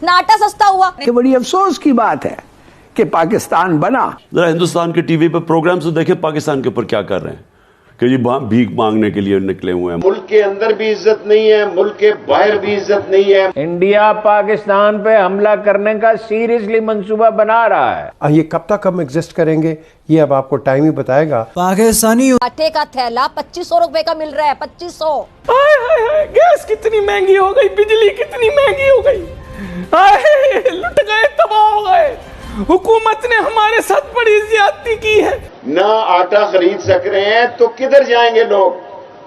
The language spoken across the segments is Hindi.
ना आटा सस्ता हुआ। कि बड़ी अफसोस की बात है कि पाकिस्तान बना। जरा हिंदुस्तान के टीवी पे प्रोग्राम से देखे पाकिस्तान के ऊपर क्या कर रहे हैं कि जी भीख मांगने के लिए निकले हुए हैं। मुल्क के अंदर भी इज्जत नहीं है, मुल्क के बाहर भी इज्जत नहीं है। इंडिया पाकिस्तान पे हमला करने का सीरियसली मंसूबा बना रहा है। ये कब तक हम एग्जिस्ट करेंगे ये अब आपको टाइम ही बताएगा। पाकिस्तानी आटे का थैला 2500 रुपए का मिल रहा है, 2500। गैस कितनी महंगी हो गई, बिजली कितनी महंगी हो गई, लुट गए, तबाह हो गए। हुकूमत ने हमारे साथ बड़ी ज्यादती की है। ना आटा खरीद सक रहे हैं तो किधर जाएंगे लोग?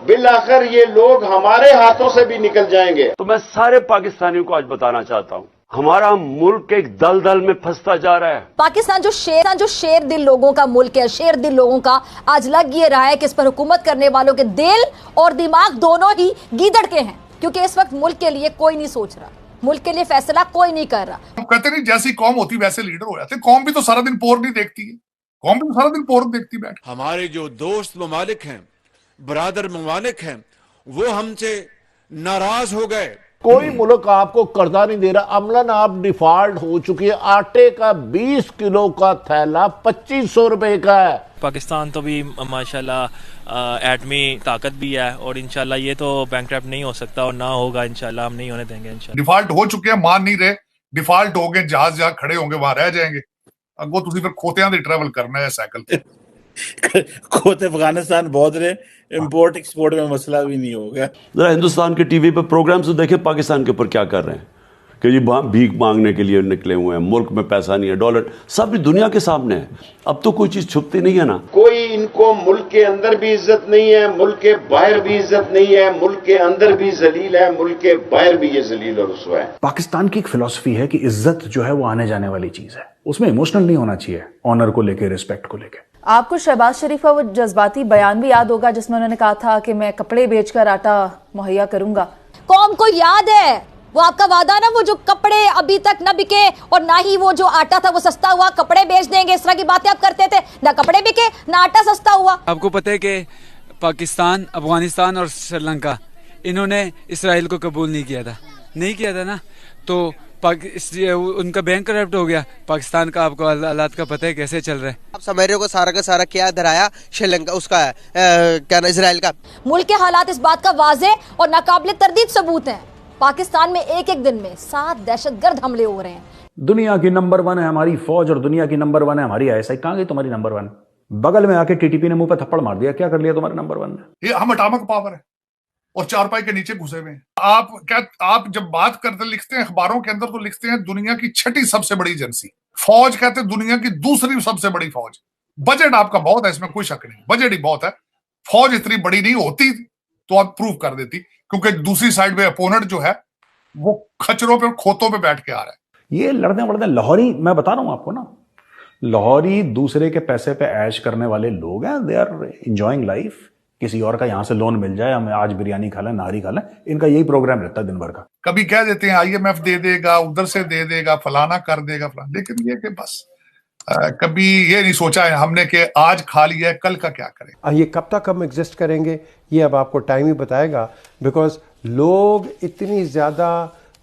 बिल आखिर ये लोग हमारे हाथों से भी निकल जाएंगे। तो मैं सारे पाकिस्तानियों को आज बताना चाहता हूँ, हमारा मुल्क एक दलदल में फंसता जा रहा है। पाकिस्तान जो शेर दिल लोगों का मुल्क है, शेर दिल लोगों का, आज लग ये रहा है कि इस पर हुकूमत करने वालों के दिल और दिमाग दोनों ही गीदड़ के हैं, क्योंकि इस वक्त मुल्क के लिए कोई नहीं सोच रहा, मुल्क के लिए फैसला कोई नहीं कर रहा। कहते नहीं जैसी कौम होती वैसे लीडर हो जाते। कौम भी तो सारा दिन पोर नहीं देखती है, कौम भी तो सारा दिन पोर देखती बैठ। हमारे जो दोस्त ममालिक हैं, बरादर ममालिक हैं, वो हमसे नाराज हो गए। कोई मुल्क आपको कर्जा नहीं दे रहा, अमलन आप डिफॉल्ट हो चुकी है। आटे का 20 किलो का थैला 2500 रुपए का है। पाकिस्तान तो भी माशाल्लाह एटमी ताकत भी है और इंशाल्लाह ये तो बैंकक्रप्ट नहीं हो सकता और ना होगा, इंशाल्लाह हम नहीं होने देंगे। इंशाल्लाह डिफॉल्ट हो चुके हैं, मान नहीं रहे, डिफॉल्ट हो गए, जहाज जहां खड़े होंगे वहां रह जाएंगे। अगो तुसी फिर खोतियां दी ट्रैवल करना है साइकिल पे। खोते अफगानिस्तान बहुत रहे, इंपोर्ट एक्सपोर्ट में मसला भी नहीं होगा। जरा हिंदुस्तान के टीवी पे प्रोग्राम से देखे पाकिस्तान के ऊपर क्या कर रहे हैं कि जी भीख मांगने के लिए निकले हुए हैं, मुल्क में पैसा नहीं है, डॉलर सब दुनिया के सामने है। अब तो कोई चीज छुपती नहीं है ना। कोई इनको मुल्क के अंदर भी इज्जत नहीं है, मुल्क के बाहर भी इज्जत नहीं है। मुल्क के अंदर भी जलील है, मुल्क के बाहर भी ये जलील और रुसवा है। पाकिस्तान की एक फिलॉसफी है कि इज्जत जो है वो आने जाने वाली चीज है, उसमें इमोशनल नहीं होना चाहिए, ऑनर को लेके, रिस्पेक्ट को लेके। आपको शहबाज शरीफ का वो जज्बाती बयान भी याद होगा जिसमें उन्होंने कहा था कि मैं कपड़े बेचकर आटा मुहैया करूंगा। कौम को याद है वो आपका वादा ना, वो जो कपड़े अभी तक न बिके और ना ही वो जो आटा था वो सस्ता हुआ, कपड़े बेच देंगे, इस तरह की बातें आप करते थे। ना कपड़े बिके ना आटा सस्ता हुआ। आपको पता है कि पाकिस्तान, अफगानिस्तान और श्रीलंका इन्होंने इसराइल को कबूल नहीं किया था ना, तो उनका बैंक करप्ट हो गया। पाकिस्तान का आपको हालात का पता है कैसे चल रहा है। आप समझ रहे हो को सारा का सारा क्या धराया श्रीलंका उसका है क्या ना इसराइल का। मुल्क के हालात इस बात का वाज़े और नाकाबिले तरदीद सबूत है। पाकिस्तान में एक दिन में 7 दहशतगर्द हमले हो रहे हैं। दुनिया की नंबर 1 है हमारी फौज और दुनिया की नंबर 1 है हमारी ISI। कहां गई तुम्हारी नंबर 1? बगल में आके TTP ने मुंह पे थप्पड़ मार दिया, क्या कर लिया तुम्हारे नंबर 1 ने? ये हम अटामिक पावर है और चारपाई के नीचे घुसे हुए हैं। आप जब बात करते लिखते हैं अखबारों के अंदर तो लिखते हैं दुनिया की 6ठी सबसे बड़ी एजेंसी। फौज कहते हैं दुनिया की 2री सबसे बड़ी फौज। बजट आपका बहुत है, इसमें कोई शक नहीं, बजट ही बहुत है। फौज इतनी बड़ी नहीं होती तो आप प्रूव कर देती, क्योंकि दूसरी साइड में अपोनेंट जो है वो खचरों पे खोतों पे बैठ के आ रहा है। ये लड़ने वड़ने लाहौरी, मैं बता रहा हूं आपको ना, लाहौरी दूसरे के पैसे पे ऐश करने वाले लोग हैं। They are enjoying life. किसी और का यहां से लोन मिल जाए, हमें आज बिरयानी खा लें, नारी खा लें, इनका यही प्रोग्राम रहता है दिन भर का। कभी कह देते हैं IMF दे देगा, उधर से दे देगा, फलाना कर देगा फलाना, लेकिन ये कि बस कभी ये नहीं सोचा है हमने कि आज खा लिया है, कल का क्या करें। ये कब तक हम एग्जिस्ट करेंगे ये अब आपको टाइम ही बताएगा, बिकॉज लोग इतनी ज्यादा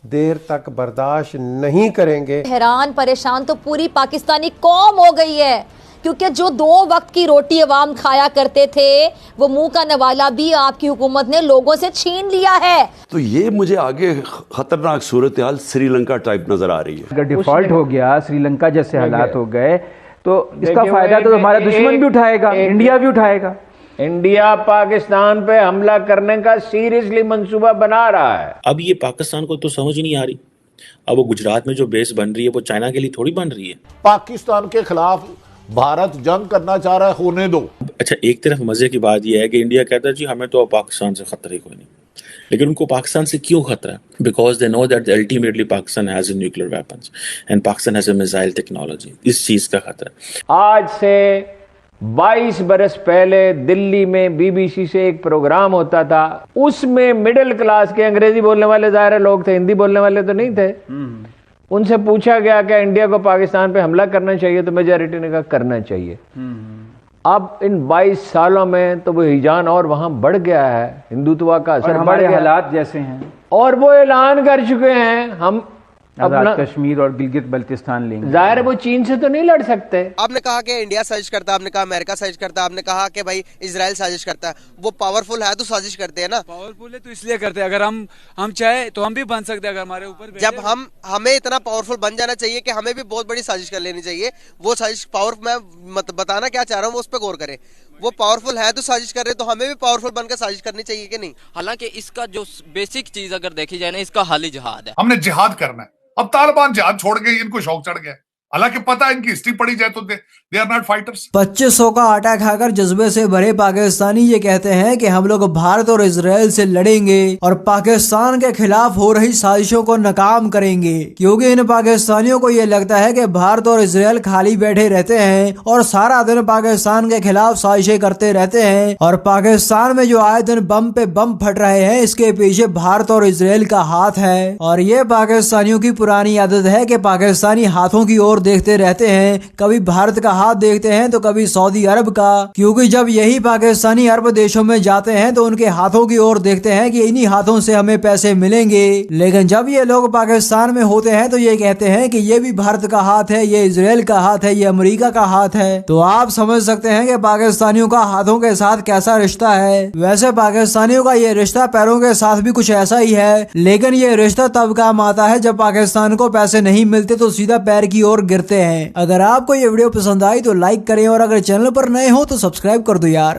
देर तक बर्दाश्त नहीं करेंगे। हैरान परेशान तो पूरी पाकिस्तानी कौम हो गई है, क्योंकि जो 2 वक्त की रोटी अवाम खाया करते थे वो मुंह का नवाला भी आपकी हुकूमत ने लोगों से छीन लिया है। तो ये मुझे आगे खतरनाक सूरत हाल श्रीलंका टाइप नजर आ रही है। अगर डिफॉल्ट हो गया, श्रीलंका जैसे हालात हो गए, तो इसका फायदा तो हमारा दुश्मन भी उठाएगा, इंडिया भी उठाएगा। इंडिया पाकिस्तान पे हमला करने का सीरियसली मंसूबा बना रहा है। अब ये पाकिस्तान को तो समझ नहीं आ रही। अब वो गुजरात में जो बेस बन रही है वो चाइना के लिए थोड़ी बन रही है। पाकिस्तान के खिलाफ भारत जंग करना चाह रहा है, होने दो। अच्छा, एक तरफ मजे की बात यह है कि इंडिया कहता है जी हमें तो पाकिस्तान से खतरा ही कोई नहीं, लेकिन उनको पाकिस्तान से क्यों खतरा है? Because they know that ultimately Pakistan has a nuclear weapons and Pakistan has a missile technology. इस चीज का खतरा है। आज से 22 बरस पहले दिल्ली में BBC से एक प्रोग्राम होता था, उसमें मिडिल क्लास के अंग्रेजी बोलने वाले ज़ाहिर लोग थे, हिंदी बोलने वाले तो नहीं थे। उनसे पूछा गया कि इंडिया को पाकिस्तान पे हमला करना चाहिए, तो मेजॉरिटी ने कहा करना चाहिए। अब इन 22 सालों में तो वो हिजान और वहां बढ़ गया है, हिंदुत्व का असर बढ़ गया, हालात जैसे हैं, और वो ऐलान कर चुके हैं हम अपना कश्मीर और गिलगित बल्तिस्तान लेंगे। जाहिर है वो चीन से तो नहीं लड़ सकते। आपने कहा कि इंडिया साजिश करता है, आपने कहा अमेरिका साजिश करता है, आपने कहा कि भाई इजराइल साजिश करता है। वो पावरफुल है तो साजिश करते हैं ना। पावरफुल है तो इसलिए करते हैं। अगर हम चाहे तो हम भी बन सकते हैं। अगर हमारे ऊपर जब हमें इतना पावरफुल बन जाना चाहिए कि हमें भी बहुत बड़ी साजिश कर लेनी चाहिए। वो साजिश पावर मैं बताना क्या चाह रहा हूँ, उस पर गौर करें। वो पावरफुल है तो साजिश कर रहे, तो हमें भी पावरफुल बनकर साजिश करनी चाहिए कि नहीं। हालांकि इसका जो बेसिक चीज अगर देखी जाए ना, इसका हाल ही जिहाद है। हमने जिहाद करना है। अब तालिबान जिहाद छोड़ गए, इनको शौक चढ़ गया। हालांकि पता है इनकी हिस्ट्री पढ़ी जाए तो दे आर नॉट फाइटर्स। 2500 का आटा खाकर जज्बे से भरे पाकिस्तानी ये कहते हैं कि हम लोग भारत और इजराइल से लड़ेंगे और पाकिस्तान के खिलाफ हो रही साजिशों को नाकाम करेंगे, क्योंकि इन पाकिस्तानियों को ये लगता है कि भारत और इजराइल खाली बैठे रहते हैं और सारा दिन पाकिस्तान के खिलाफ साजिशें करते रहते हैं, और पाकिस्तान में जो आए दिन बम पे बम फट रहे हैं इसके पीछे भारत और इजराइल का हाथ है। और ये पाकिस्तानियों की पुरानी आदत है कि पाकिस्तानी हाथों की ओर देखते रहते हैं, कभी भारत का हाथ देखते हैं तो कभी सऊदी अरब का, क्योंकि जब यही पाकिस्तानी अरब देशों में जाते हैं तो उनके हाथों की ओर देखते हैं कि इन्हीं हाथों से हमें पैसे मिलेंगे। लेकिन जब ये लोग पाकिस्तान में होते हैं तो ये कहते हैं कि ये भी भारत का हाथ है, ये इजराइल का हाथ है, ये अमेरिका का हाथ है। तो आप समझ सकते हैं कि पाकिस्तानियों का हाथों के साथ कैसा रिश्ता है। वैसे पाकिस्तानियों का ये रिश्ता पैरों के साथ भी कुछ ऐसा ही है, लेकिन ये रिश्ता तब काम आता है जब पाकिस्तान को पैसे नहीं मिलते तो सीधा पैर की ओर गिरते हैं। अगर आपको ये वीडियो पसंद आई तो लाइक करें और अगर चैनल पर नए हो तो सब्सक्राइब कर दो यार।